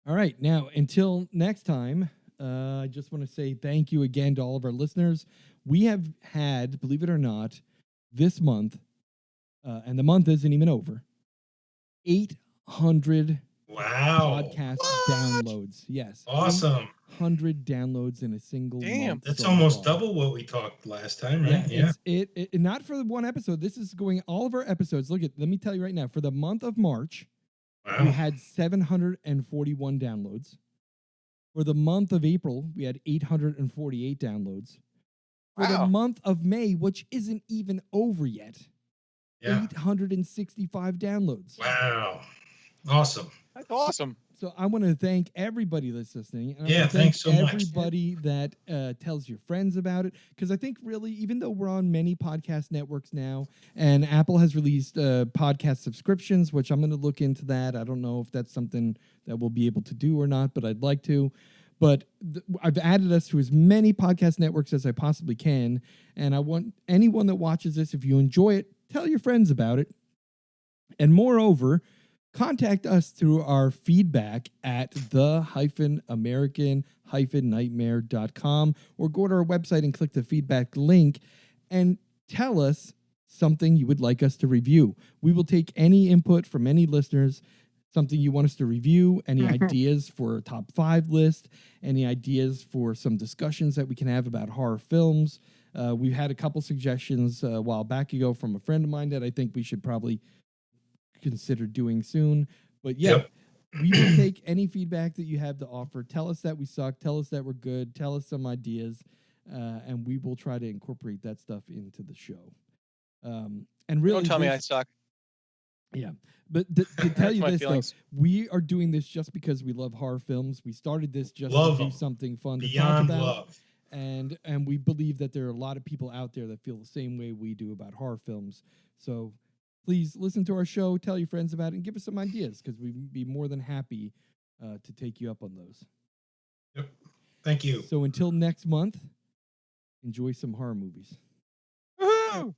All right. Now, until next time, I just want to say thank you again to all of our listeners. We have had, believe it or not, this month, and the month isn't even over, 800 Wow. podcast What? downloads. Yes. Awesome. 800 downloads in a single Damn. month. That's so almost far. double what we talked last time, right? Yeah, it's not for the one episode. This is going all of our episodes. Let me tell you right now. For the month of March, we Wow. had 741 downloads. For the month of April, we had 848 downloads. For the Wow. month of May, which isn't even over yet, Yeah. 865 downloads. Wow. Awesome. That's awesome. So I want to thank everybody that's listening. And I Yeah, want to thank thanks so much. everybody that tells your friends about it. Because I think really, even though we're on many podcast networks now, and Apple has released podcast subscriptions, which I'm going to look into that. I don't know if that's something that we'll be able to do or not, but I'd like to. But I've added us to as many podcast networks as I possibly can. And I want anyone that watches this, if you enjoy it, tell your friends about it. And moreover, contact us through our feedback at the-american-nightmare.com or go to our website and click the feedback link and tell us something you would like us to review. We will take any input from any listeners, something you want us to review, any ideas for a top 5 list, any ideas for some discussions that we can have about horror films. We've had a couple suggestions a while back ago from a friend of mine that I think we should probably consider doing soon. But yeah, Yep. we will take any feedback that you have to offer. Tell us that we suck. Tell us that we're good. Tell us some ideas, and we will try to incorporate that stuff into the show. And really, Don't tell me I suck. Yeah, but to tell Hurts you my this feelings. though, we are doing this just because we love horror films. We started this just Love to do 'em. something fun to talk Beyond about, love. and we believe that there are a lot of people out there that feel the same way we do about horror films. So please listen to our show, tell your friends about it, and give us some ideas because we'd be more than happy to take you up on those. Yep. Thank you. So until next month, enjoy some horror movies. Woohoo!